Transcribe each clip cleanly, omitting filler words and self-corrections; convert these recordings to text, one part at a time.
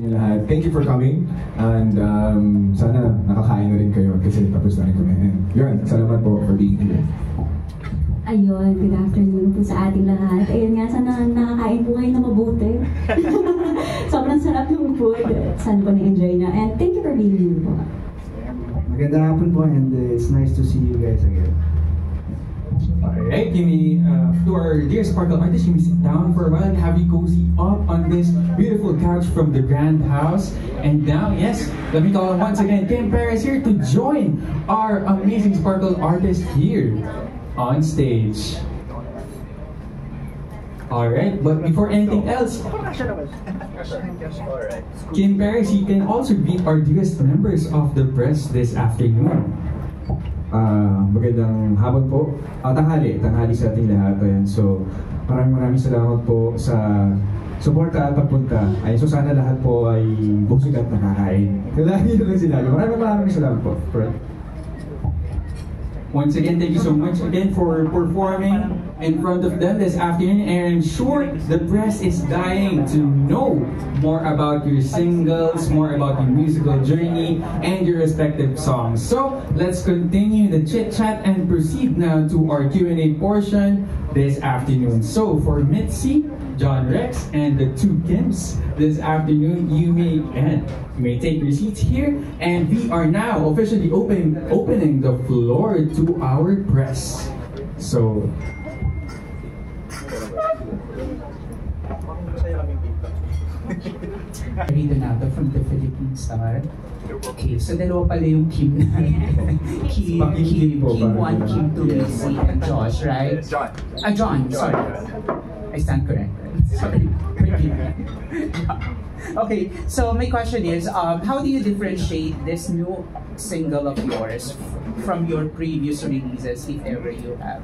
Lahat. Thank you for coming and sana nakakain na rin kayo kasi tapos na rin kami. And yun, salamat po for being here. Ayun, good afternoon po sa ating lahat. Ayun nga, sana nakakain po kayo na mabuti. Sobrang sarap ng food. Sana po na-enjoy na. And thank you for being here po. Magandang hapon po and it's nice to see you guys again. Alright, to our dear Sparkle artists, you may sit down for a while and have you cozy up on this beautiful couch from the Grand House. And now, yes, let me call once again Kim Perez here to join our amazing Sparkle artist here on stage. Alright, but before anything else, Kim Perez, you can also greet our dearest members of the press this afternoon. Magandang hapon po. Tanghali sa ating lahat. Ayan. So, maraming salamat po sa suporta at pagpunta. Ay, so sana lahat po ay busog at nakakain. Lagi na lang sinabi. Maraming salamat po. Once again, thank you so much again for performing in front of them this afternoon. And I'm sure the press is dying to know more about your singles, more about your musical journey, and your respective songs. So let's continue the chit-chat and proceed now to our Q&A portion this afternoon. So for Mitzi, John Rex, and the two Kims this afternoon, you may take your seats here, and we are now officially opening the floor to our press. So Redonato from the Philippine Star. Okay, so dalawa pala yung Kim na Kim 1, Kim 2, Lizzy, and Josh, right? John, sorry. I stand corrected. Sorry. Okay, so my question is, how do you differentiate this new single of yours from your previous releases, if ever you have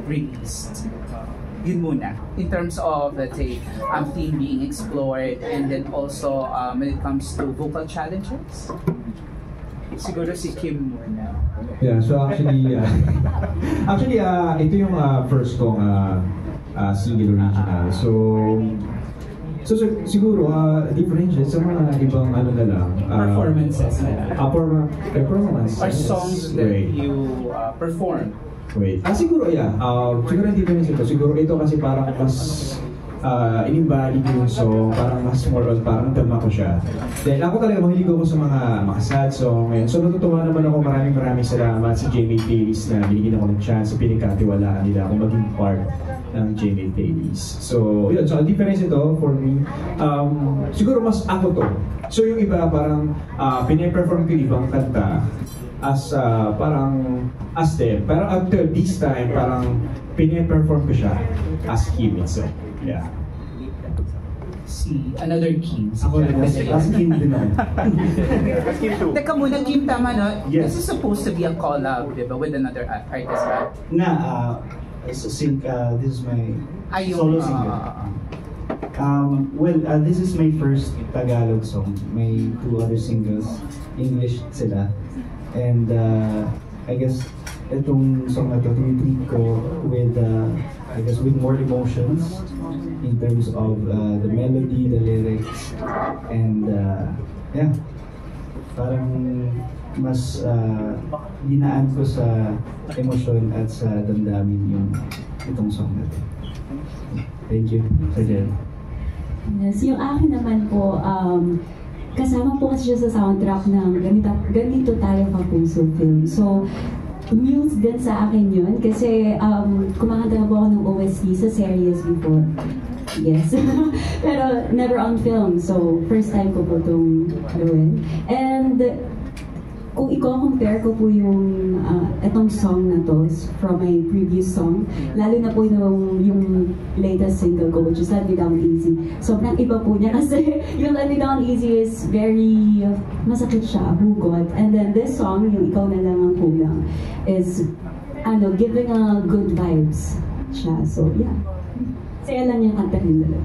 released? Yun muna, in terms of, let's say, theme being explored, and then also when it comes to vocal challenges? Siguro si Kim muna. Yeah, so actually, ito yung first kong single original. So siguro, differentiate sa mga ibang ano na lang. Performances na lang. Performance. Or songs that you perform. Wait. Siguro, yeah. Siguro hindi ko ito. Siguro ito kasi parang mas in-embody ko yung song, parang mas more on, parang tama ko siya. Then ako talaga mahilig ako sa mga sad song ngayon. So natutuwa naman ako, maraming salamat sa Jamie Davis na binigyan ako ng chance, pinagkatiwalaan nila ako maging part ng Jamie Davis. So yun, so ang difference ito for me, siguro mas ako to. So yung iba parang pinaperform ko ibang kanta as parang as them. Pero after this time, parang pinaperform ko siya as Kim itself. Yeah. Si another Kim. Ako rin, as Kim din ako. Teka muna, Kim, tama no? Yes. This is supposed to be a collab, di ba, with another artist, right? This is my Ay, solo single. This is my first Tagalog song. May 2 other singles, English sila. And I guess itong song na to, tinitreat ko with, with more emotions in terms of the melody, the lyrics, and yeah, parang mas dinaan ko sa emosyon at sa damdamin yung itong song na to. Thank you, Sajel. Yes, yung akin naman po, kasama po kasi siya sa soundtrack ng Ganito Tayo Kapuso film. So, news din sa akin yun kasi kumakanta po ako ng OST sa series before. Yes. Pero never on film. So, first time ko po itong gawin. And kung i-compare ko po yung itong song na to from my previous song, lalo na po yung latest single ko, which is Let Me Down Easy. Sobrang iba po niya kasi yung Let Me Down Easy is very masakit siya, hugot. And then this song, yung Ikaw Na Lang Ang Kulang, is giving a good vibes siya. So yeah, saya lang yung kanta rin dala.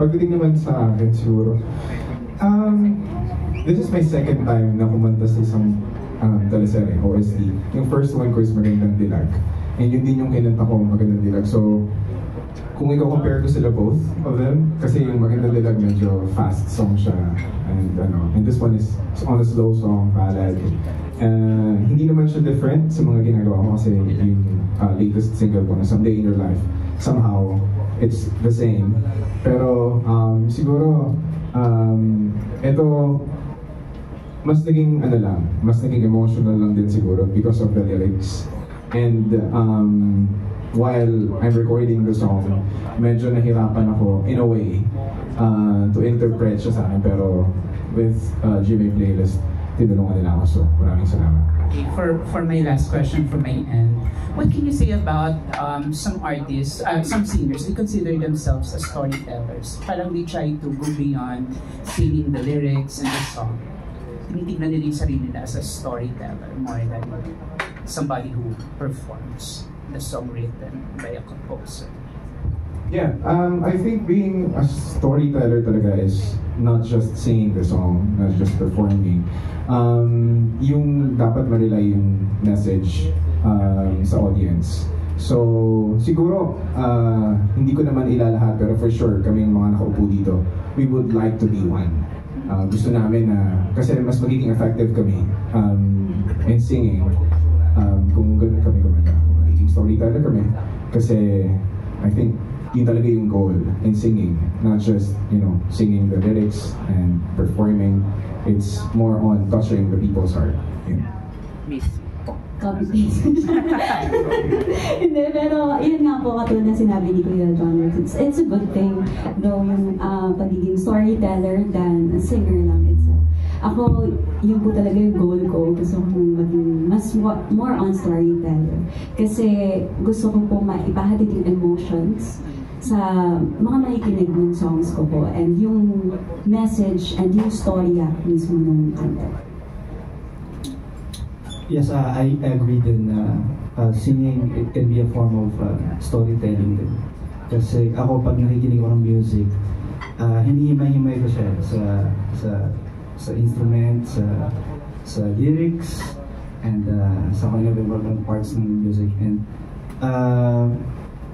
Pagdating naman sa akin siguro, this is my second time na kumanta sa isang teleserye, OST. Yung first one ko is Magandang Dilag. And yun din yung kinanta ko, Magandang Dilag. So, kung i-compare ko sila both of them, kasi yung Maganda Dilag medyo fast song siya, and this one is on a slow song, ballad. Hindi naman siya different sa mga ginagawa ko kasi yung latest single ko na Someday in Your Life, somehow it's the same. Pero siguro ito mas naging mas naging emotional lang din siguro because of the lyrics. And while I'm recording the song, medyo nahirapan ako in a way to interpret siya sa akin, pero with GMA Playlist, tinulungan nila ako. So maraming salamat. Okay, for my last question from my end, what can you say about some artists, some singers, they consider themselves as storytellers? Parang they try to go beyond singing the lyrics and the song. Tinitignan nila yung sarili nila as a storyteller more than somebody who performs the song written by a composer. Yeah, I think being a storyteller talaga is not just singing the song, not just performing. Yung dapat ma-relay yung message sa audience. So, siguro, hindi ko naman ilalahat, pero for sure, kaming mga nakaupo dito, we would like to be one. Gusto namin na, kasi mas magiging effective kami in singing kung ganun kami kumanda. Magiging storyteller kami. Kasi, I think, yun talaga yung goal in singing. Not just, singing the lyrics and performing. It's more on touching the people's heart. Yeah. Copy-paste. Hindi, pero yun nga po, katulad na sinabi ni Kuya John, it's a good thing, though, yung pagiging storyteller than a singer lang itself. Ako, yun po talaga yung goal ko. Gusto kong maging more on storyteller. Kasi gusto ko po maipahatid yung emotions sa mga makikinig ng songs ko po, and yung message and yung storya mismo ng kanta. Yes, I agree din na singing, it can be a form of storytelling din. Kasi ako pag nakikinig ko ng music, hinihimay-himay ko siya sa instrument, sa lyrics, and sa kanya ibang parts ng music. And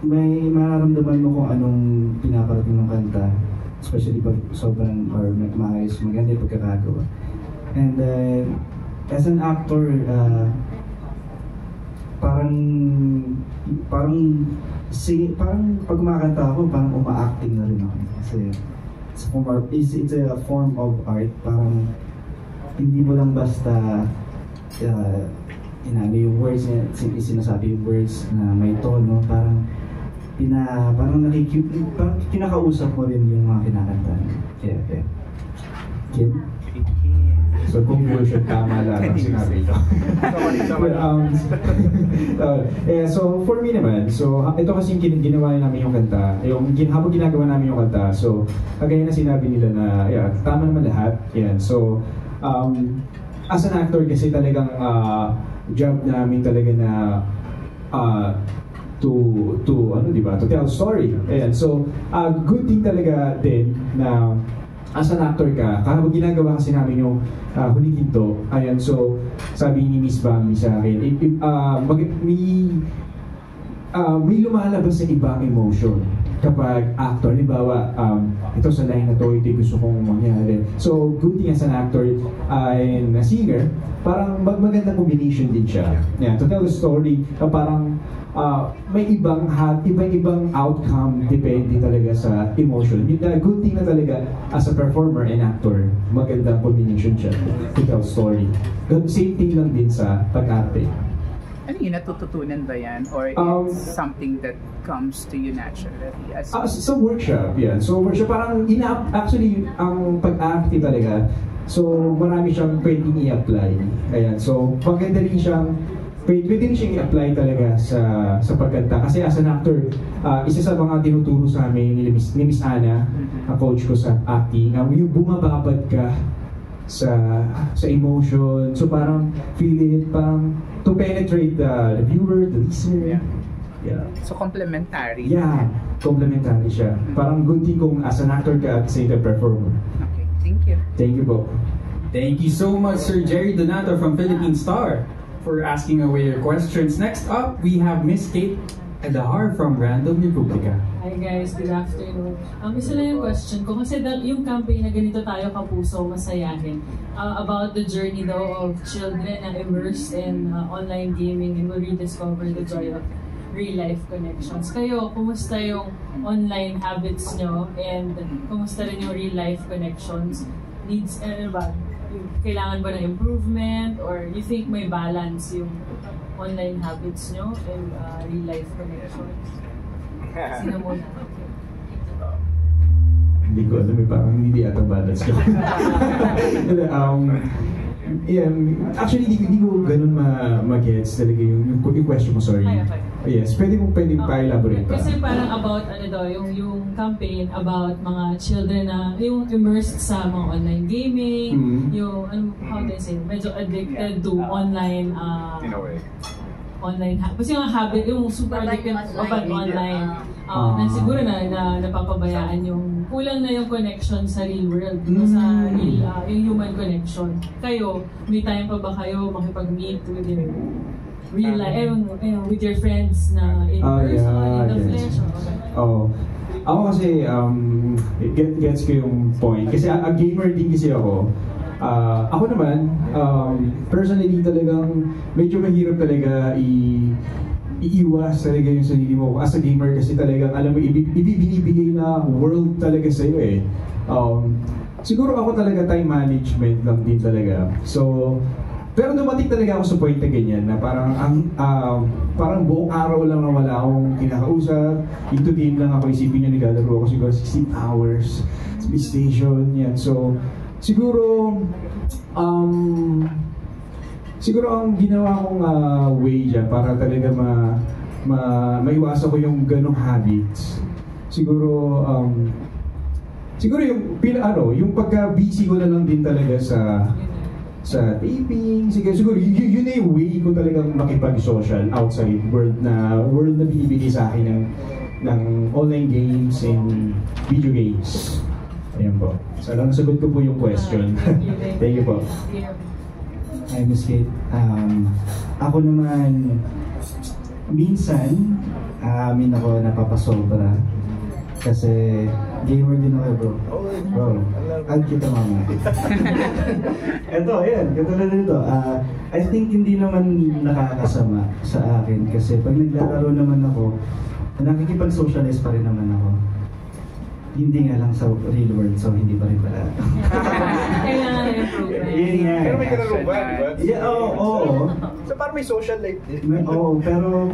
may mararamdaman mo kung anong pinaparating ng kanta, especially pag sobrang or maayos, maganda yung pagkakagawa. And as an actor, parang pag kumakanta ako, parang uma-acting na rin ako. Kasi it's a form of art. Parang hindi mo lang basta yung words niya, sinasabi yung words na may tono, parang kinakausap mo rin yung mga kinakanta. Kaya Kim? So, conclusion, tama lang ang sinabi ito. So, for me naman, so, ito kasi ginawa namin yung kanta, habang ginagawa namin yung kanta, so, kagaya na sinabi nila na, tama naman lahat, yan. So, as an actor kasi talagang job namin talaga na to tell story. Ayan. So, good thing talaga din na as an actor ka, habang ginagawa kasi namin yung Huling Ginto, ayan, so, sabi ni Miss Bambi sa akin, may lumalabas sa ibang emotion kapag actor. Halimbawa, ito sa line na to, ito gusto kong mangyari. So, good thing as an actor and a singer, parang magandang combination din siya. Yeah, to tell the story, parang may ibang outcome depende talaga sa emotion. The good thing na talaga as a performer and actor, magandang combination siya to tell story. Same thing lang din sa pag-arte. Ano yun, natututunan ba yan? Or it's something that comes to you naturally? Sa workshop, yeah. So workshop, parang actually, ang pag-acting talaga, so marami siyang pwedeng i-apply. Ayan, so maganda rin siyang, pwede rin siyang i-apply talaga sa pagkanta. Kasi as an actor, isa sa mga tinuturo sa amin ni Miss Ana, ang coach ko sa acting, yung bumababad ka sa emotion. So parang feel it, parang to penetrate the viewer, the listener. Yeah. So complementary. Yeah, complementary siya. Parang good thing kung as an actor ka at sa performer. Okay, thank you. Thank you po. Thank you so much, Sir Jerry Donato from Philippine Star, for asking away your questions. Next up, we have Miss Kate Adahar from Random Republica. Hi guys, good afternoon. Isa lang yung question ko kasi yung campaign na ganito tayo kapuso, masayahin, about the journey daw of children na immersed in online gaming and will rediscover the joy of real-life connections. Kayo, kumusta yung online habits nyo and kumusta rin yung real-life connections? Needs, kailangan ba ng improvement or you think may balance yung online habits nyo and real-life connections? Sino muna? Hindi ko alam, parang hindi ata balance ko. Yeah, actually, hindi ko ganun mag-gets talaga yung question mo, sorry. Yes, pwede pa-elaborate pa. Kasi parang about, yung campaign about mga children na, yung immersed sa mga online gaming, yung, how do I say, medyo addicted to online, kasi yung habit, yung super addicted about online, na siguro na napapabayaan yung kulang na yung connection sa real world, sa real, yung human connection. Kayo, may time pa ba kayo makipag-meet with your real life, with your friends na in person, in the flesh? Ako kasi, gets ko yung point. Kasi a gamer din kasi ako. Ako naman, personally talagang medyo mahirap talaga iiwas talaga yung sarili mo as a gamer kasi talagang alam mo, ibibigay na world talaga sa'yo eh. Siguro ako talaga time management lang din talaga. So, pero dumating talaga ako sa point na ganyan na parang buong araw lang na wala akong kinakausap. Into game lang ako, isipin nyo naglalaro ako siguro 16 hours sa PlayStation, yan. So, siguro ang ginawa kong way dyan para talaga maiwasan ko yung ganong habits. Siguro yung pagka-busy ko na lang din talaga sa taping. Siguro yun na yung way ko talagang makipag-social outside world na binibigay sa akin ng online games and video games. Ayan po. Sana nasagot ko po yung question. Thank you po. Hi, Miss Kate. Ako naman, minsan, amin ako napapasobra. Kasi gamer din ako, bro. Bro, add kita mama. Ito, ayan, katulad nito. I think hindi naman nakakasama sa akin. Kasi pag naglalaro naman ako, nakikipag-socialize pa rin naman ako. Hindi nga lang sa real world, so hindi pa rin pala. Kailangan na improve. Pero may kalaro ba, di ba? Yeah, oo. So parang may social life din. Oo, pero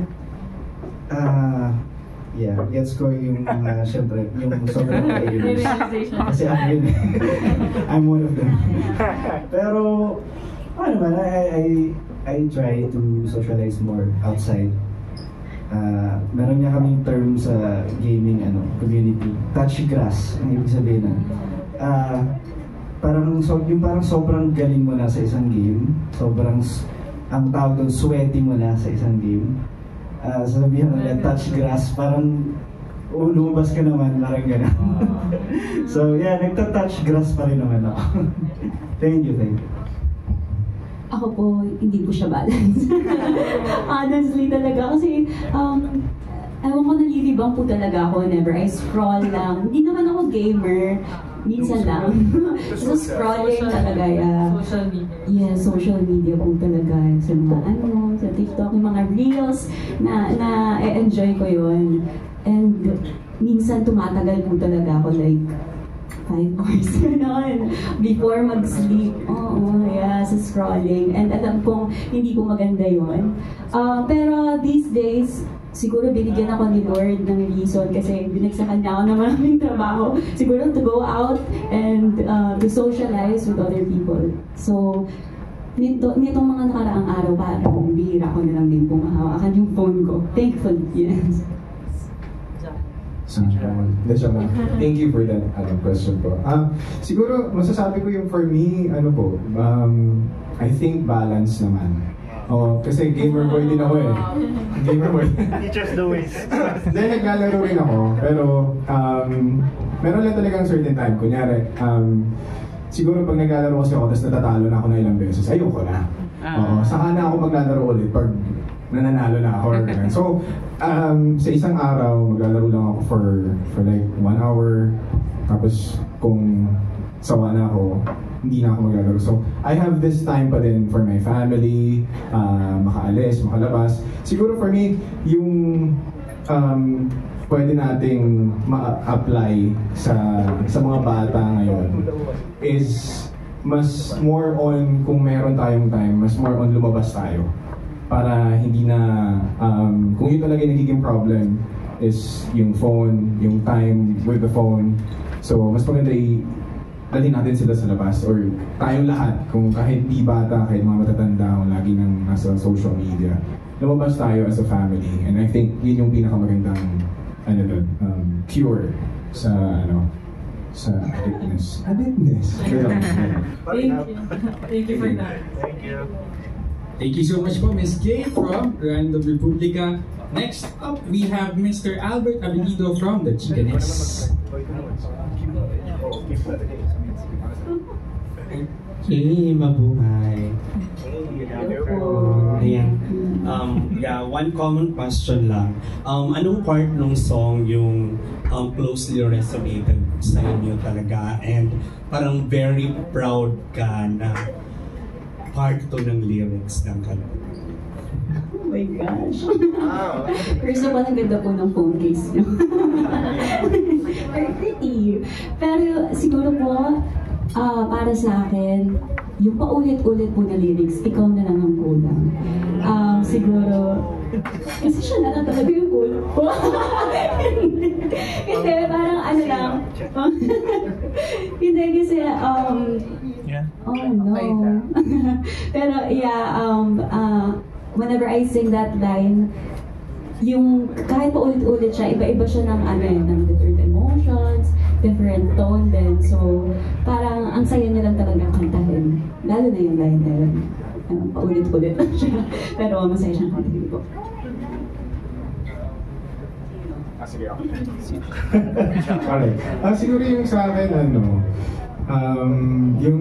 yeah, gets ko yung syempre, yung sobrang gamers. Kasi ako yun. I'm one of them. Pero, ano naman, I try to socialize more outside. Meron niya kaming term sa gaming community, touch grass, ang ibig sabihin na. Parang sobrang galing mo na sa isang game, ang tawag doon, sweaty mo na sa isang game. Sabihin mo na touch grass, parang lumabas ka naman, parang gano'n. So yeah, nagta-touch grass pa rin naman ako. Thank you. Ako po, hindi ko siya balance. Honestly talaga, kasi ewan ko, nalilibang po talaga ako whenever I scroll lang. Hindi naman ako gamer, minsan lang. So scrolling talaga, Social media. Yeah, social media po talaga. Sa mga sa TikTok, yung mga reels na enjoy ko yun. And minsan tumatagal po talaga ako, like 5 hours gano'n. Before mag-sleep. Sa scrolling. And alam kong hindi ko maganda yun. Pero these days, siguro binigyan ako ni Lord ng reason kasi binagsakan niya ako ng maraming trabaho. Siguro to go out and to socialize with other people. So, nitong mga nakaraang araw, parang bihira ko na lang din pumahawakan yung phone ko. Thankfully, yes. Thank you for that question po. Siguro masasabi ko yung for me, I think balance naman. Kasi gamer boy din ako eh. Gamer boy. Teachers the ways. Then naglalaro rin ako, pero meron lang talagang certain time. Kunyari, siguro pag naglalaro kasi ako, tapos natatalo na ako na ilang beses, ayoko na. Saka na ako maglalaro ulit pag nananalo na ako. Or ganun. So, sa isang araw, maglalaro lang ako for like 1 hour. Tapos, kung sawa na ako, hindi na ako maglalaro. So, I have this time pa din for my family, makaalis, makalabas. Siguro for me, yung pwede nating ma-apply sa mga bata ngayon is mas more on, kung meron tayong time, mas more on lumabas tayo. Para hindi na, kung yun talaga yung nagiging problem is yung phone, yung time with the phone. So, mas maganda dalhin natin sila sa labas or tayong lahat, kung kahit di bata, kahit mga matatanda, kung lagi nang nasa social media, lumabas tayo as a family. And I think yun yung pinakamagandang cure sa sa addictness. Thank you. Thank you for that. Thank you. Thank you so much po, Ms. Kay from Random Republica. Next up, we have Mr. Albert Avenido from the Chicanes. Hey, mabuhay. Ayan. One common question lang. Anong part ng song yung closely resonated sa inyo talaga and parang very proud ka na part to ng lyrics ng kanta? Oh my gosh. First of all, ang ganda po ng phone case niyo. Very pretty. Pero siguro po, para sa akin, yung paulit-ulit po na lyrics, ikaw na lang ang kulang. Siguro, kasi siya na lang talaga yung kulang po. Kasi parang ano lang. Hindi kasi, oh no. Pero yeah, whenever I sing that line, yung kahit paulit-ulit siya, iba-iba siya ng ng different emotions, different tone din. So, parang ang saya niya lang talaga kantahin. Lalo na yung line na yun. Paulit-ulit lang siya. Pero masaya siyang kantahin po. Sige ako. Alright. Siguro yung sa akin, yung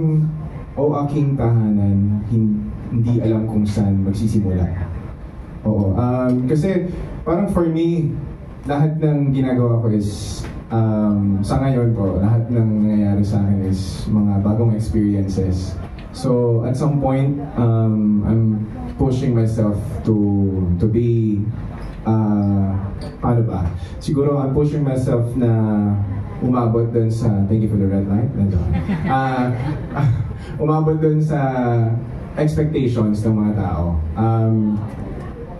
O Aking Tahanan, hindi alam kung saan magsisimula. Oo. Kasi parang for me, lahat ng ginagawa ko is, sa ngayon po, lahat ng nangyayari sa akin is mga bagong experiences. So at some point, I'm pushing myself to be, paano ba? Siguro I'm pushing myself na umabot dun sa, thank you for the red light, umabot dun sa expectations ng mga tao.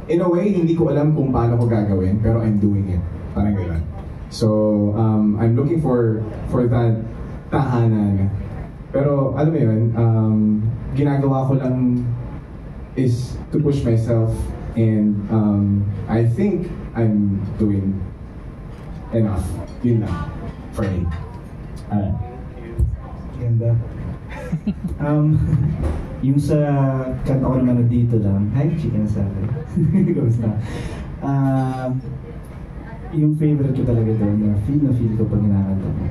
In a way, hindi ko alam kung paano ko gagawin, pero I'm doing it. Parang gano'n. So, I'm looking for that tahanan. Pero, alam mo yun, ginagawa ko lang is to push myself and I think I'm doing enough. Yun lang. For me. Ganda. Yung sa kanta ko naman na dito lang, hi, chicken sa akin. Kamusta? Yung favorite ko talaga doon, na feel ko pag kinakanta mo.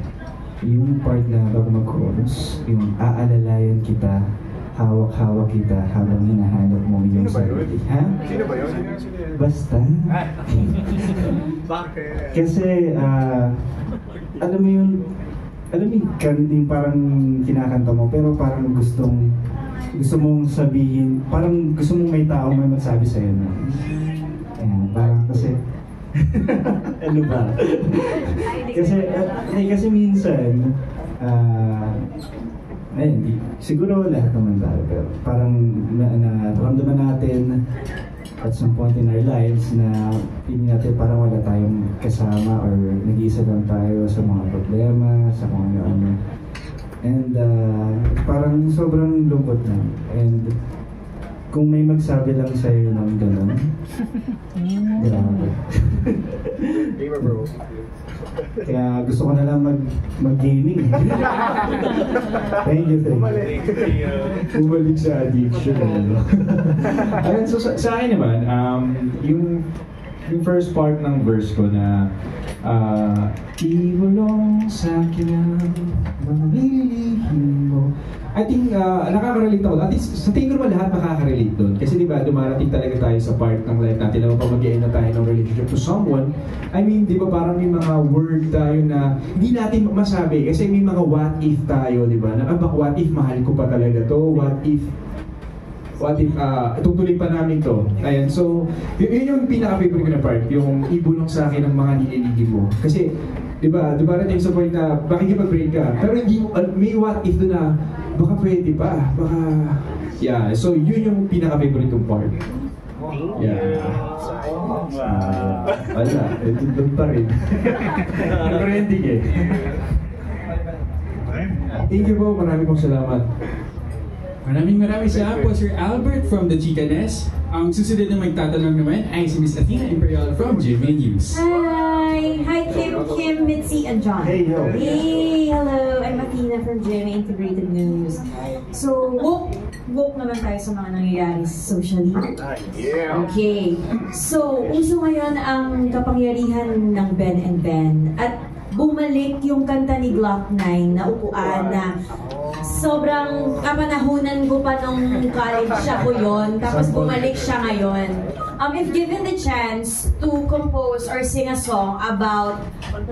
Yung part na bago mag-chorus, yung aalalayan kita, hawak-hawak kita habang hinahanap mo yung sarili. Ha? Sino ba yun? Basta. Bakit? Kasi, alam mo yung parang kinakanta mo, pero parang gusto mong sabihin, parang gusto mong may tao may magsabi sa'yo na, ayan, parang kasi, ano ba? kasi minsan, ayun, siguro lahat naman tayo, pero parang naramdaman natin at some point in our lives na feeling natin parang wala tayong kasama or nag-iisa lang tayo sa mga problema, sa mga ano. And parang sobrang lungkot na. And kung may magsabi lang sa'yo ng gano'n, grabe. Gamer bro. Kaya gusto ko na lang mag-gaming. Thank you. Bumalik sa addiction. Ayun, so sa akin naman, yung first part ng verse ko na iwalong sa akin ang mga lilihim mo I think nakaka-relate ako. At least sa tingin ko naman lahat makaka-relate doon. Kasi di ba dumarating talaga tayo sa part ng life natin na mapag-end na tayo ng relationship to someone. I mean, di ba parang may mga word tayo na hindi natin masabi kasi may mga what if tayo, di ba? What if mahal ko pa talaga to? What if tutuloy pa namin to. Ayan, so yun yung pinaka-favorite ko na part, yung ibulong sa akin ng mga nililigid mo. Kasi, di ba, dumarating sa point na makikipag-break ka, pero hindi mo, may what if doon na, baka pwede pa, baka, yeah, so yun yung pinaka-favorite kong part. Yeah. Wala, ito doon pa rin. Nag-rending eh. Thank you po, marami pong salamat. Maraming salamat po Sir Albert from the Chikanes. Ang susunod na magtatanong naman ay si Miss Athena Imperial from GMA News. Hi! Hi Kim, Mitzi, and John. Hey, yo. Hey, hello! I'm Athena from GMA Integrated News. So, woke naman tayo sa mga nangyayari socially. Yeah. Okay. So, uso ngayon ang kapangyarihan ng Ben and Ben. At bumalik yung kanta ni Glock 9 na upuan na sobrang kapanahunan ko pa nung college ako yon, tapos bumalik siya ngayon. If given the chance to compose or sing a song about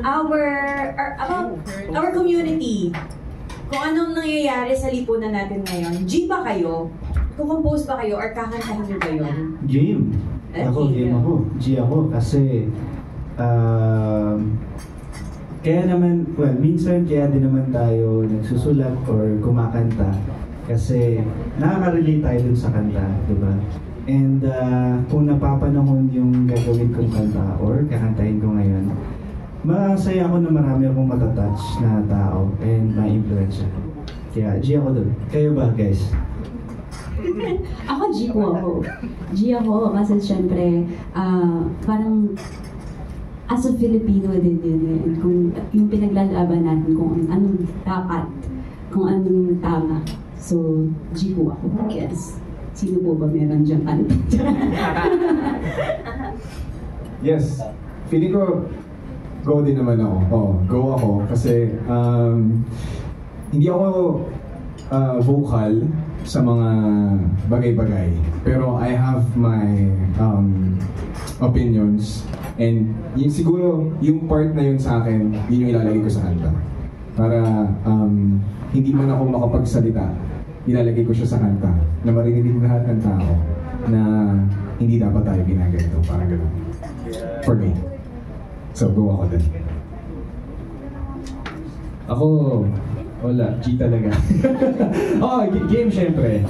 our community, kung anong nangyayari sa lipunan natin ngayon, G ba kayo? Kukompose ba kayo or kakantahin niyo ba yun? Game. Ako, game ako. G ako kasi kaya naman, well, minsan kaya din naman tayo nagsusulat or kumakanta kasi nakaka-relate tayo dun sa kanta, di ba? And kung napapanahon yung gagawin kong kanta or kakantahin ko ngayon, masaya ako na marami akong matatouch na tao and ma-influensya. Kaya G ako dun. Kayo ba, guys? Ako, G po ako. G ako kasi syempre, parang as a Filipino din yun, kung yung pinaglalaban natin kung anong dapat, kung anong tama. So, G po ako. Yes. Sino po ba meron dyan kanta? Yes. Feeling ko, go din naman ako. Go ako. Kasi, hindi ako vocal sa mga bagay-bagay. Pero I have my opinions. And yun, siguro, yung part na yun sa akin, yun yung ilalagay ko sa kanta. Para hindi man ako makapagsalita, ilalagay ko siya sa kanta na maririnig lahat ng tao na hindi dapat tayo ginaganito. Parang gano'n. For me. So, go ako din. Ako, wala, G talaga. Game syempre.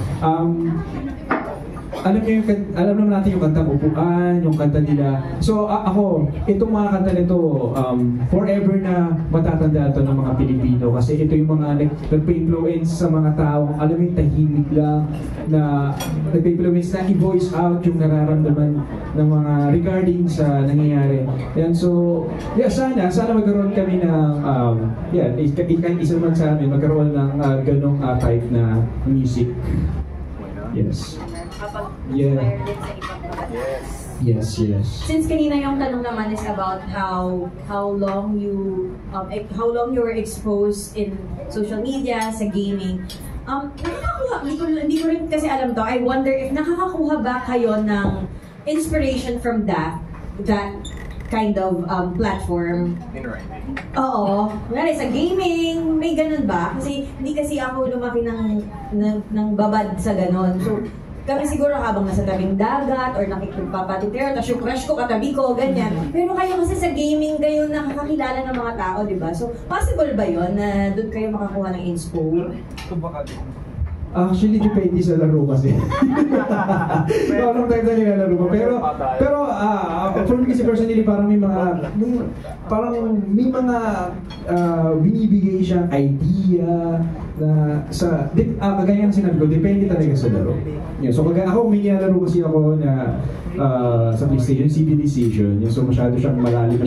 Alam naman natin yung kanta Upuan, yung kanta nila. So ako, itong mga kanta nito, forever na matatanda ito ng mga Pilipino kasi ito yung mga nagpa-influence sa mga taong, alam mo yung tahimik lang, na nagpa-influence na i-voice out yung nararamdaman ng mga regarding sa nangyayari. Yan, so, yeah, sana magkaroon kami ng, kahit isa naman sa amin, magkaroon ng ganong type na music. Yes. Yeah. Yes. Since kanina yung tanong naman is about how long you were exposed in social media, sa gaming. Hindi ko rin kasi alam to. I wonder if nakakakuha ba kayo ng inspiration from that kind of platform? Oo. Ngayon, sa gaming, may ganun ba? Kasi hindi kasi ako lumaki ng babad sa ganun. So, kami siguro habang nasa tabing dagat or nakikipagpapatitero, tapos yung crush ko katabi ko, ganyan. Pero kayo kasi sa gaming kayo nakakakilala ng mga tao, di ba? So, possible ba yon na doon kayo makakuha ng inspo? Actually, depende sa laro kasi. Anong type na nilalaro mo. Pero for me kasi personally, parang may mga binibigay siyang idea na sa, kagaya ng sinabi ko, depende talaga sa laro. Yeah, so ako, may nilalaro kasi ako na sa PlayStation, Civilization. So masyado siyang malalim,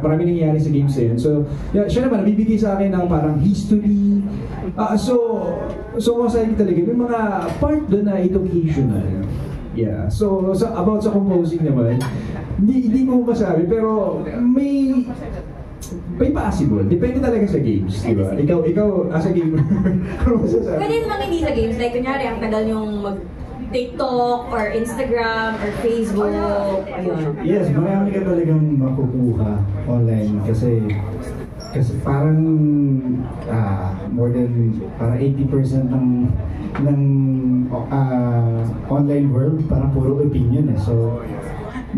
marami nangyayari sa games na yun. So, yeah, siya naman, bibigay sa akin ng parang history. So masaya talaga, may mga part doon na educational. Yeah. So about sa composing naman, hindi ko masabi, pero may possible. Depende talaga sa games, di ba? Ikaw as a gamer, ano masasabi? Pwede naman hindi sa games. Like, kunyari, ang tagal yung TikTok or Instagram or Facebook. Ayun. Yes, marami ka talagang makukuha online kasi parang more than parang 80% ng online world parang puro opinion eh. So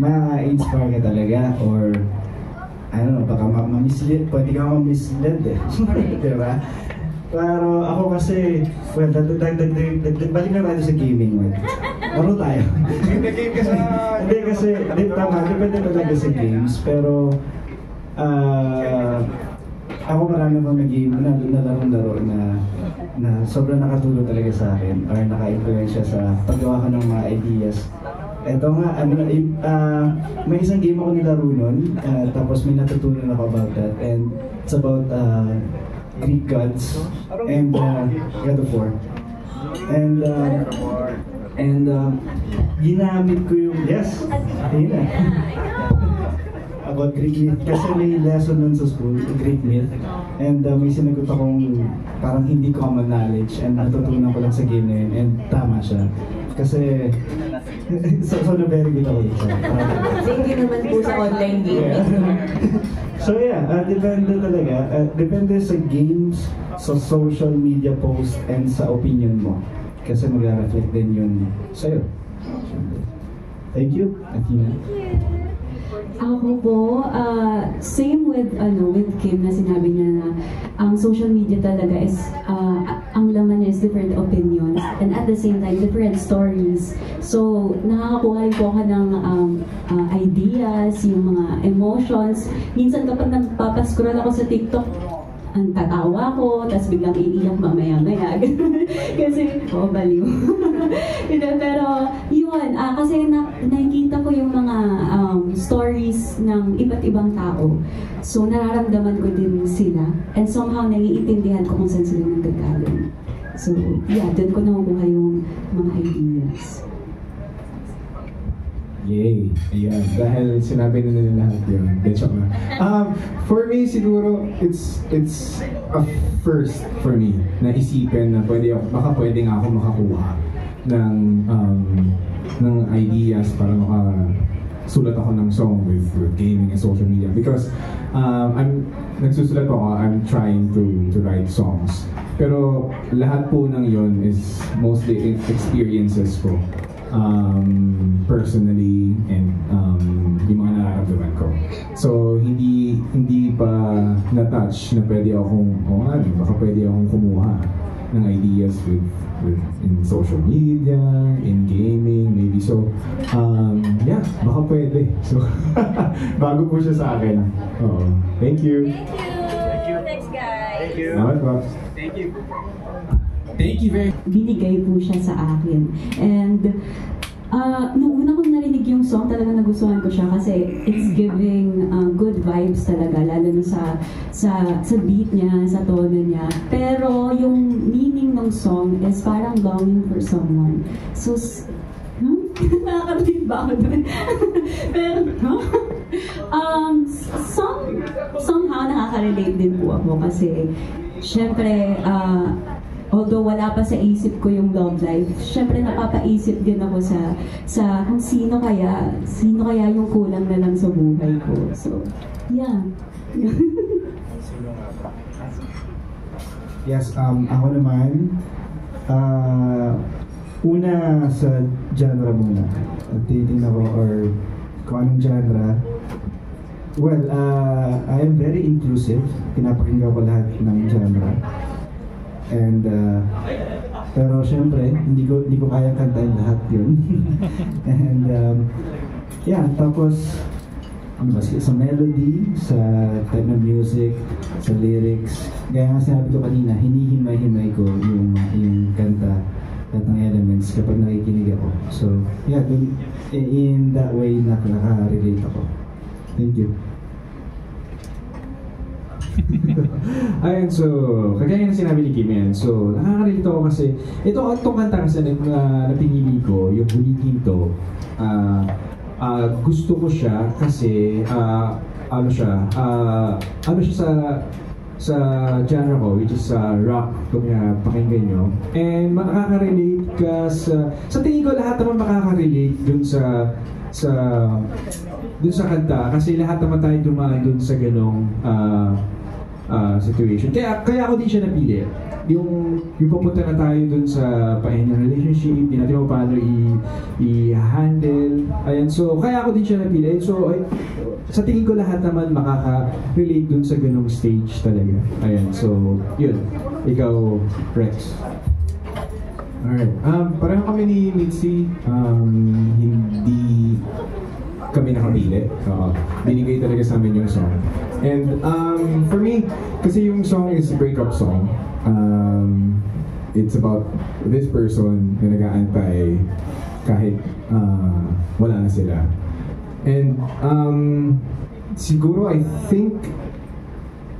ma-inspire ka talaga or I don't know, baka ma-mislead, pwede ka ma-mislead eh. Diba? Pero ako kasi, well, balik na tayo sa gaming, well. Laro tayo. Nag-game ka sa... Hindi kasi, tama, depende talaga sa games, pero ako marami akong nag-game na laro na sobrang nakatulong talaga sa akin or naka-influensya sa paggawa ko ng mga ideas. Ito nga, may isang game ako nilaro nun, tapos may natutunan ako about that, and it's about Greek gods and God of War. And ginamit ko yung, yes, ayun na. About Greek myth, kasi may lesson nun sa school, Greek myth, and may sinagot akong parang hindi common knowledge and natutunan ko lang sa game na yun, and tama siya. Kasi, so na very good ako dito. Thank you naman po sa online gaming. So yeah, depende talaga. Depende sa games, sa social media post, and sa opinion mo. Kasi mag-reflect din yun sa'yo. Thank you, Athena. Ako po, same with Kim na sinabi niya na ang social media talaga is ang laman niya is different opinions and at the same time different stories. So nakakakuha po ako ng ideas, yung mga emotions. Minsan kapag nagpapascroll ako sa TikTok, ang tatawa ko, tapos biglang iiyak mamaya-maya. Kasi, baliw. Pero, yun, kasi nakikita ko yung mga stories ng iba't ibang tao. So, nararamdaman ko din sila. And somehow, naiintindihan ko kung saan sila nanggagaling. So, yeah, doon ko nakukuha yung mga ideas. Yay! Ayan. Dahil sinabi na nila lahat yun. Joke na. For me, siguro, it's a first for me na isipin na baka pwede nga ako makakuha ng ideas para makasulat ako ng song with gaming and social media. Because nagsusulat ako, I'm trying to write songs. Pero lahat po ng yun is mostly experiences ko. Personally and yung mga nararamdaman ko. So hindi pa na-touch na pwede akong baka pwede akong kumuha ng ideas in social media, in gaming, maybe. So yeah, baka pwede. So bago po siya sa akin. Thank you. Thank you. Next guy. Thank you. Salamat po. Thank you. Thank you very much. Binigay po siya sa akin. And nung una kong narinig yung song, talaga nagustuhan ko siya kasi it's giving good vibes talaga, lalo na sa beat niya, sa tono niya. Pero yung meaning ng song is parang longing for someone. So, nakakabit ba ako doon? Pero, somehow nakaka-relate din po ako kasi syempre, although wala pa sa isip ko yung love life, syempre napapaisip din ako sa kung sino kaya yung kulang na lang sa buhay ko. So, yeah. Yes, ako naman, una sa genre muna. Titingnan ko or kung anong genre. Well, I am very inclusive. Pinapakinggan ko lahat ng genre. And pero syempre hindi ko kaya kantahin lahat yun. And yeah, tapos sa melody, sa type ng music, sa lyrics, gaya nga sinabi ko kanina, hinihimay-himay ko yung kanta at ng elements kapag nakikinig ako. So yeah, in that way nakaka-relate ako. Thank you. Ayun, so, kagaya ng sinabi ni Kim yan. So, nakaka-relate ako kasi, itong kanta kasi na pinili ko, yung Huling Hinto, gusto ko siya kasi ano siya sa genre ko, which is rock, kung pakinggan nyo. And makaka-relate ka sa tingin ko lahat naman makaka-relate dun sa kanta, kasi lahat naman tayo dumaan dun sa ganong situation. Kaya ako din siya napili. Yung papunta na tayo dun sa pa-end ng relationship, di natin mo paano i-handle. Ayan, so kaya ako din siya napili. So, sa tingin ko lahat naman makaka-relate dun sa ganong stage talaga. Ayan, so, yun. Ikaw, Rex. Alright. Pareho kami ni Mitzi. Hindi kami nakapili. Binigay talaga sa amin yung song. And for me, kasi yung song is a breakup song. It's about this person na nag-aantay kahit wala na sila. And siguro I think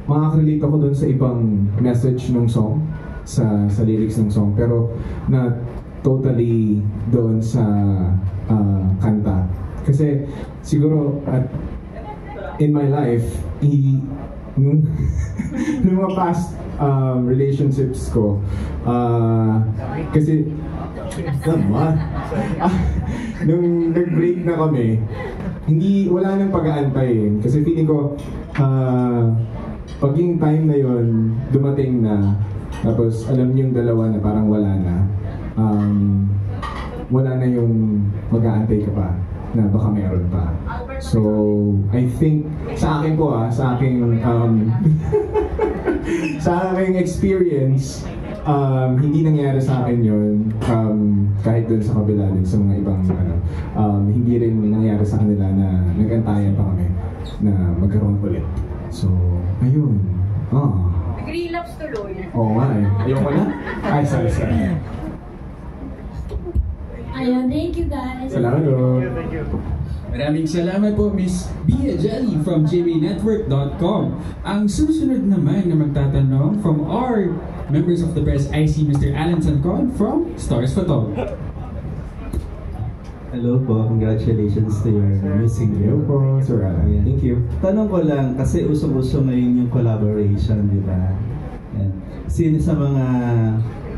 makaka-relate ako dun sa ibang message ng song, sa lyrics ng song, pero na totally doon sa kanta. Kasi siguro in my life, nung mga past relationships ko, kasi nung nag-break na kami, wala nang pag-aantay. Kasi feeling ko, pag yung time na yon dumating na, tapos alam niyong dalawa na parang wala na yung mag-aantay ka pa na baka meron pa. So, I think, sa akin po sa aking sa aking experience, hindi nangyari sa akin yun, kahit dun sa kabila din sa mga ibang hindi rin nangyari sa kanila na nag-antayan pa kami na magkaroon ulit. So, ayun. Relapse tuloy. Oo nga eh. Ayoko na? Ay, sorry. Ayun, thank you guys. Salamat po. Maraming salamat po, Miss Bia Jelly from jwnetwork.com. Ang susunod naman na magtatanong from our members of the press, I see Mr. Alan Sancon from Stars Photo. Hello po, congratulations to your music video. Hello po, Sir Alan. Thank you. Tanong ko lang, kasi usong-uso ngayon yung collaboration, di ba? Sino sa mga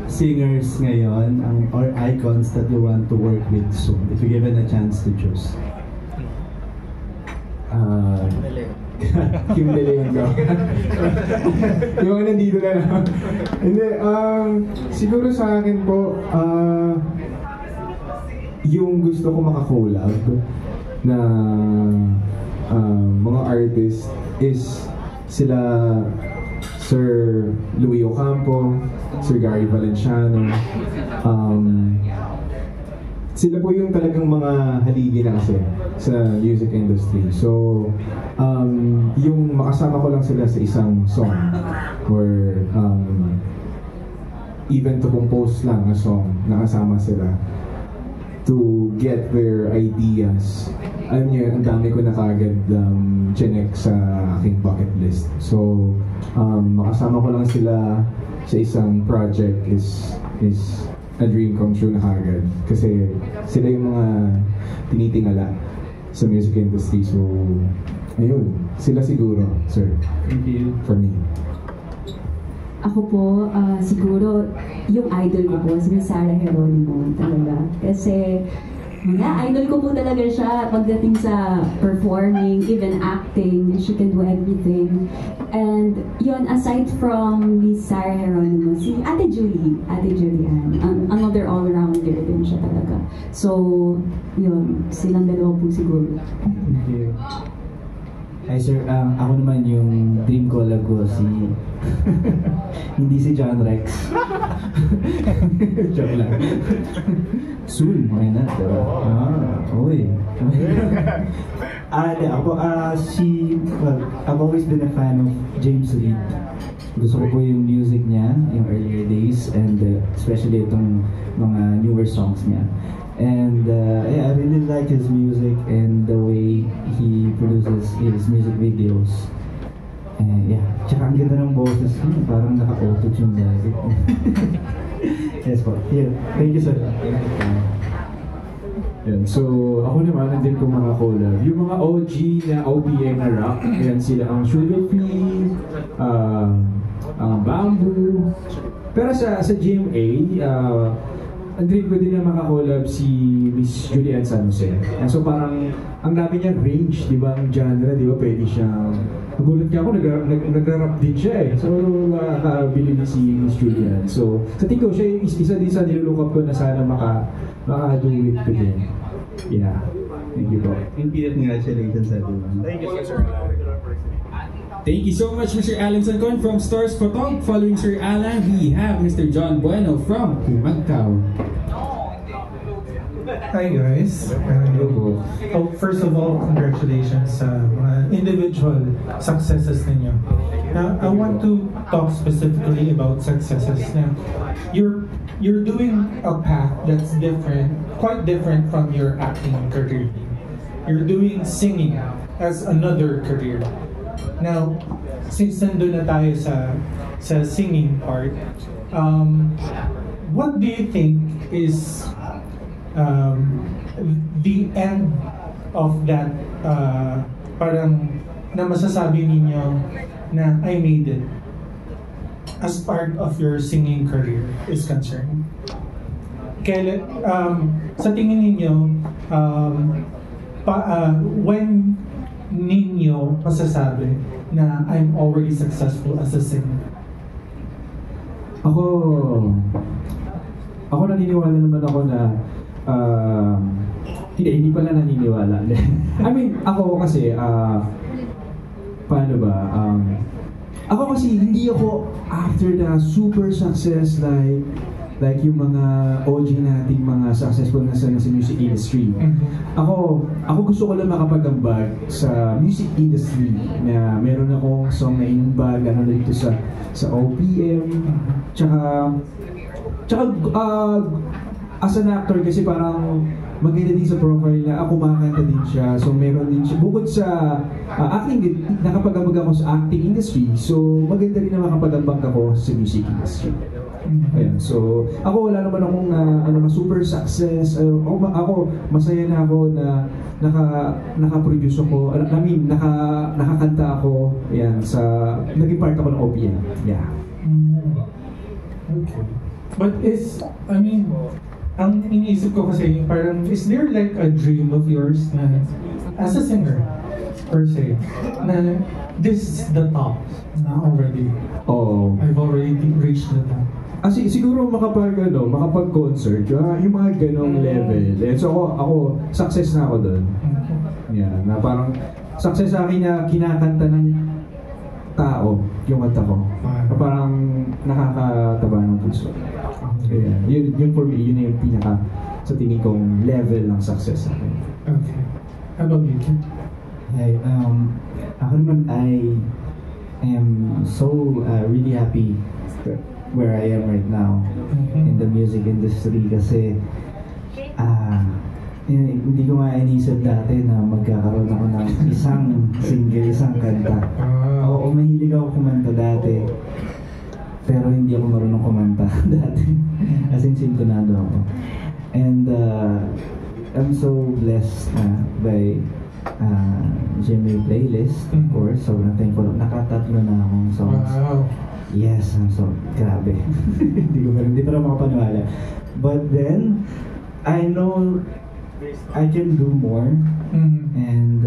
singers ngayon or icons that you want to work with soon, if you given a chance to choose? Kim De Leon daw. Yung mga nandito na lang. Hindi, siguro sa akin po, yung gusto ko makakollab na mga artist is sila Sir Louie Ocampo, Sir Gary Valenciano. Sila po yung talagang mga haligi na kasi sa music industry. So, yung makasama ko lang sila sa isang song or even to compose lang na song, nakasama sila to get their ideas. Alam niyo, ang dami ko na kagad chinek sa aking bucket list. So, makasama ko lang sila sa isang project is a dream come true na kagad. Kasi sila yung mga tinitingala sa music industry. So, ayun. Sila siguro, sir. Thank you. For me. Ako po, siguro, yung idol ko po, si Sarah Geronimo talaga. Kasi, idol ko po talaga siya pagdating sa performing, even acting. She can do everything. And yun, aside from Miss Sarah Geronimo, si Ate Julian, another all-rounder din siya talaga. So, yun, silang dalawa po siguro. Thank you. Hi sir, ako naman yung dream collab ko hindi si John Rex. Joke lang. Soon, okay na, diba? Okay. I've always been a fan of James Reid. Gusto ko po yung music niya, yung earlier days, and especially itong mga newer songs niya. And I really like his music and the way he produces his music videos. Tsaka ang ganda ng boses niya, parang naka-auto-tune lagi. Yes po. Yeah. Thank you, sir. Yan. So, ako naman, nandun ko mga collab. Yung mga OG na OPM na rock, yan sila ang Sugar Free, ang Bamboo. Pero sa GMA, ang dream ko din na makakollab si Miss Julian San Jose. So parang, ang dami niyang range, di ba? Ang genre, di ba? Pwede siyang... Nagulat ka ako, nagra-rap din siya eh. So, makakabili ni si Miss Julian. So, sa tingin ko, siya yung isa din sa nilulook up ko na sana maka-do it ko din. Yeah. Thank you po. And congratulations everyone. Thank you, Sir. Thank you so much, Mr. Alan Sancon from Stars Photog. Following Sir Alan, we have Mr. John Bueno from Humagtao. Hi guys. Oh, first of all, congratulations sa mga individual successes ninyo. I want to talk specifically about successes. Now, you're doing a path that's different, quite different from your acting career. You're doing singing as another career. Now, since nandun na tayo sa singing part, what do you think is the end of that parang na masasabi ninyo na I made it as part of your singing career is concerned? Kaya, sa tingin ninyo, when ninyo masasabi na I'm already successful as a singer? Ako naniniwala naman ako na hindi pala naniniwala. I mean, ako kasi paano ba? Ako kasi hindi ako after the super success like yung mga OG nating mga successful na sa music industry. Ako gusto ko lang makapag-ambag sa music industry na meron akong song na inumbag ano dito sa OPM. Tsaka as an actor kasi parang maganda din sa profile na ako makakanta din siya. So meron din siya. Bukod sa acting, nakapag-ambag ako sa acting industry. So maganda rin na makapag-ambag ako sa music industry. Ayan. So ako wala naman akong super success. Ako masaya na ako na naka-produce ako. I mean, nakakanta ako. Ayan, naging part ako ng OPM. Yeah. Okay. But ang iniisip ko kasi parang, is there like a dream of yours na as a singer per se na this is the top na already? Oh, I've already reached the top. Siguro makapag-concert, yung mga ganong level. So ako success na ako doon. Yeah, na parang success sa akin na kinakanta ng tao yung kanta ko. Parang nakakataba ng puso. Yeah, yun for me, yun yung pinaka sa tingin kong level ng success sa akin. Okay. How about you, Kim? Hi, ako naman I am so really happy where I am right now in the music industry kasi hindi ko nga inisip dati na magkakaroon ako ng isang single, isang kanta. Oo, mahilig ako kumanta dati. Pero hindi ako marunong kumanta dati. As in, sintonado ako. And I'm so blessed by GMA playlist, of course. So, thankful. Nakatatlo na akong songs. Wow. Yes, I'm so grabe. Hindi pa rin makapaniwala. But then, I know I can do more. And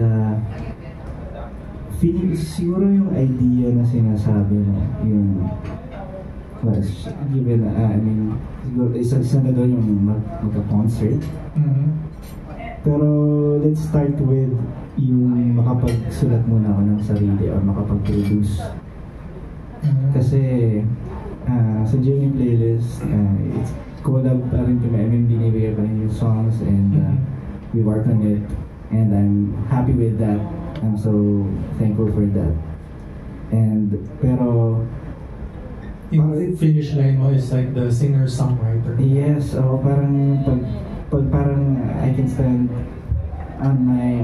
feeling siguro yung idea na sinasabi mo, yung given, siguro isa na doon yung magka-concert. Pero let's start with yung makapagsulat muna ako ng sarili or makapag-produce. Kasi sa GMA playlist, it's collab pa rin kami. Binibigay pa rin yung songs and we work on it. And I'm happy with that. I'm so thankful for that. And pero yung finish line mo is like the singer-songwriter. Yes, parang pag parang I can stand on my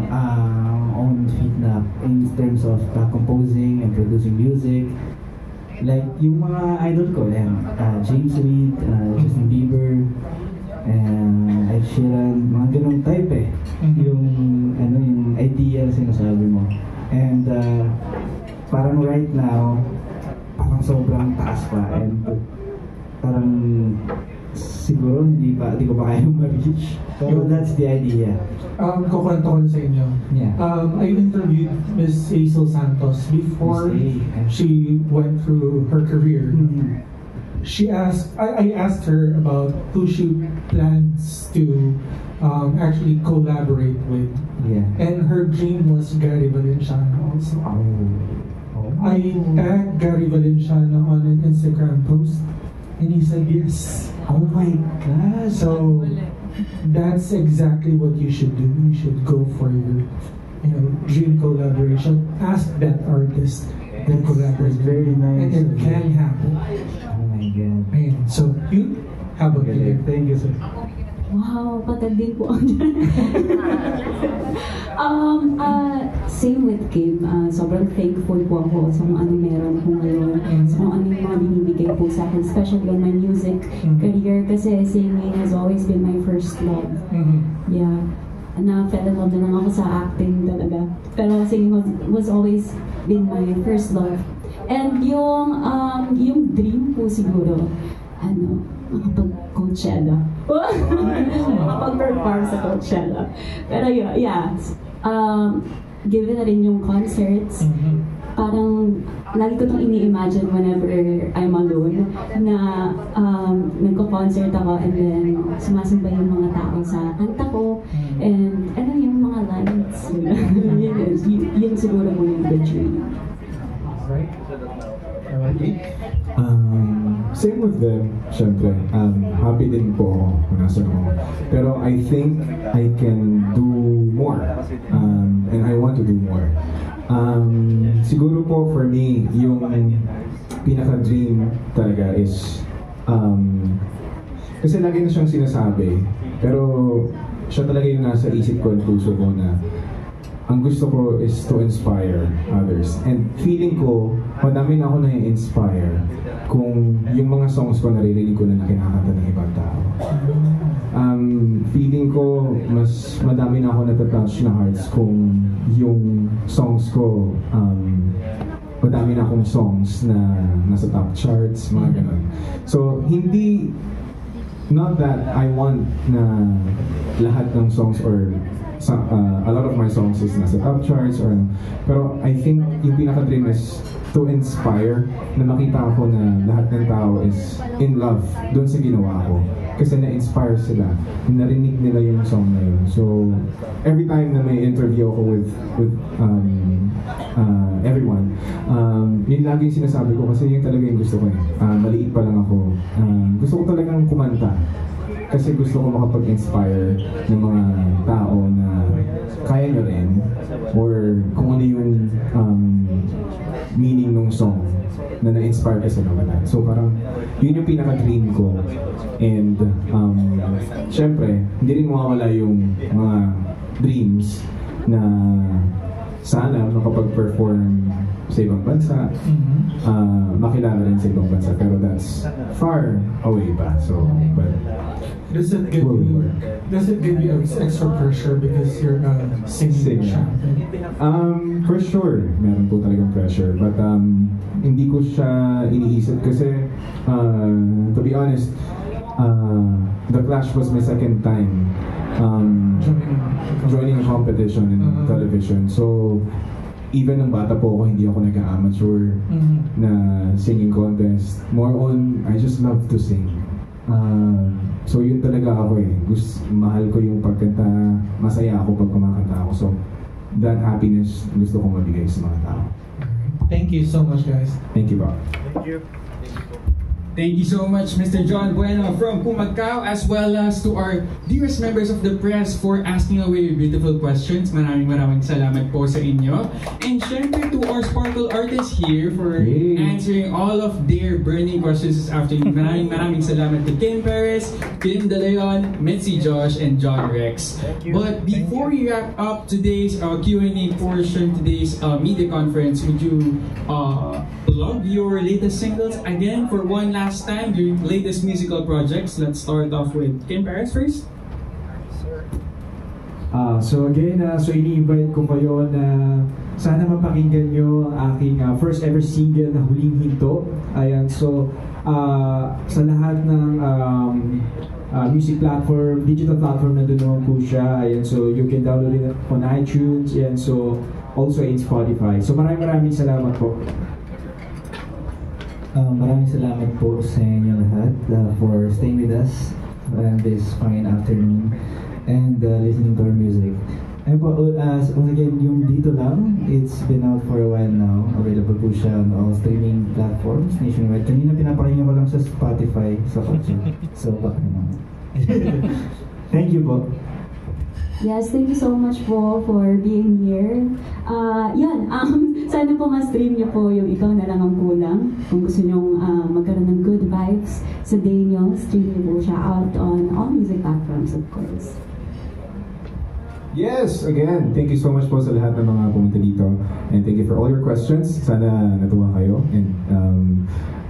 own feet na in terms of composing and producing music. Like yung mga idol ko, James Reid, Justin Bieber, and Ed Sheeran, mga ganong type siguro hindi ko pa kayang ma-reach. Pero that's the idea. Kukwento ko sa inyo. Yeah. I interviewed Miss Hazel Santos before she went through her career. Mm-hmm. I asked her about who she plans to actually collaborate with. Yeah. And her dream was Gary Valenciano also. I tagged Gary Valenciano on an Instagram post and he said yes. Oh my God. So that's exactly what you should do. You should go for your dream collaboration. Ask that artist to collaborate. Very nice. And it can happen. Oh my God. Ayan. So you have a good. Thank you, sir. Wow, patanding po. Same with Kim. Sobrang thankful po ako sa mga ano meron ko ngayon. Sa mga ano yung mga binibigay po sa akin, especially on my music career. Kasi singing has always been my first love. Yeah. Na-fell in love na lang ako sa acting talaga. Pero singing was always been my first love. And yung dream po siguro, makapag-Coachella. Makapag-perform sa Coachella. Pero yeah, given na rin yung concerts, parang lagi ko itong ini-imagine whenever I'm alone na nagko-concert ako and then sumasamba yung mga tao sa kanta ko and ano yung mga lines yun siguro mo yung the dream. Right? Same with them, syempre. Happy din po ako kung nasa ako. Pero I think I can do more. And I want to do more. Siguro po for me, yung pinaka-dream talaga is kasi lagi na siyang sinasabi, pero siya talaga yung nasa isip ko at puso ko na ang gusto ko is to inspire others. And feeling ko, madami na ako na-inspire kung yung mga songs ko naririnig ko na kinakanta ng ibang tao. Feeling ko, mas madami na ako natatouch na hearts kung yung songs ko, madami na akong songs na nasa top charts, mga ganun. So, not that I want na lahat ng songs or a lot of my songs is nasa top charts or pero I think yung pinaka-dream is to inspire na makita ko na lahat ng tao is in love doon sa ginawa ko kasi na-inspire sila, narinig nila yung song na yun. So every time na may interview ako with everyone, yun laging sinasabi ko kasi yun talaga yung gusto ko maliit pa lang ako, gusto ko talagang kumanta kasi gusto ko makapag-inspire ng mga tao na kaya nyo rin or kung ano yung meaning ng song na na-inspire ka sa mga. So parang yun yung pinaka-dream ko and syempre hindi rin mawawala yung mga dreams na sana makapag-perform sa ibang bansa, makilala rin sa ibang bansa, pero that's far away pa. So, but does it give you extra pressure because you're singing champion? For sure, meron po talagang pressure, but hindi ko siya iniisip kasi to be honest, The Clash was my second time joining a competition in television. So even nung bata po ako, hindi ako nag-amateur na singing contest. More on, I just love to sing. So yun talaga ako eh. Mahal ko yung pagkanta, masaya ako pag kumakanta ako. So that happiness gusto kong mabigay sa mga tao. Thank you so much, guys. Thank you, Bob. Thank you. Thank you so much, Mr. John Bueno from Kumagkao, as well as to our dearest members of the press for asking away beautiful questions. Maraming salamat po sa inyo. And syempre to our Sparkle artists here for answering all of their burning questions this afternoon. Maraming salamat to Kim Perez, Kim De Leon, Mitzi Josh, and John Rex. But before we wrap up today's Q&A portion, today's media conference, would you plug your latest singles again for one last time, your latest musical projects? Let's start off with Kim Perez first. So again, so ini-invite ko kayo na sana mapakinggan nyo ang aking first ever single na Huling Hinto. Ayan, so sa lahat ng music platform, digital platform na doon naman po siya. Ayan, so you can download it on iTunes, and so also in Spotify. So maraming salamat po. Maraming salamat po sa inyo lahat for staying with us this fine afternoon and listening to our music. And po, once again, yung Dito Lang, it's been out for a while now. Available po siya on all streaming platforms nationwide. Kanina pinapakinggan ko lang sa Spotify sa kotse. So, baka naman. Thank you po. Yes, thank you so much po for being here. Sana po ma-stream niyo po yung Ikaw na Lang Ang Kulang. Kung gusto niyo magkaroon ng good vibes sa day niyo, stream niyo po siya out on all music platforms, of course. Yes, again, thank you so much po sa lahat ng mga pumunta dito. And thank you for all your questions. Sana natuwa kayo. And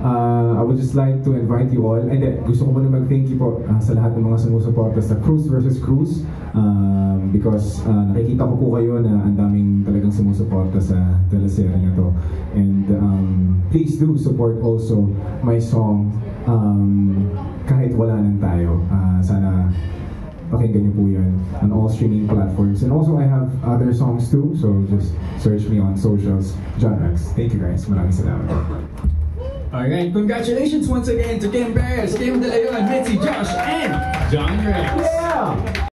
I would just like to invite you all. And gusto ko muna mag-thank you po sa lahat ng mga sumusuporta sa Cruz vs. Cruz. Because nakikita ko po kayo na ang daming talagang sumusuporta sa teleserye na to. And please do support also my song kahit wala nang tayo. Sana pakinggan niyo po yun on all streaming platforms. And also I have other songs too, so just search me on socials, John Rex. Thank you guys. Maraming salamat. Alright, congratulations once again to Kim Perez, Kim De Leon, Mitzi, Josh, and John Rex. Yeah!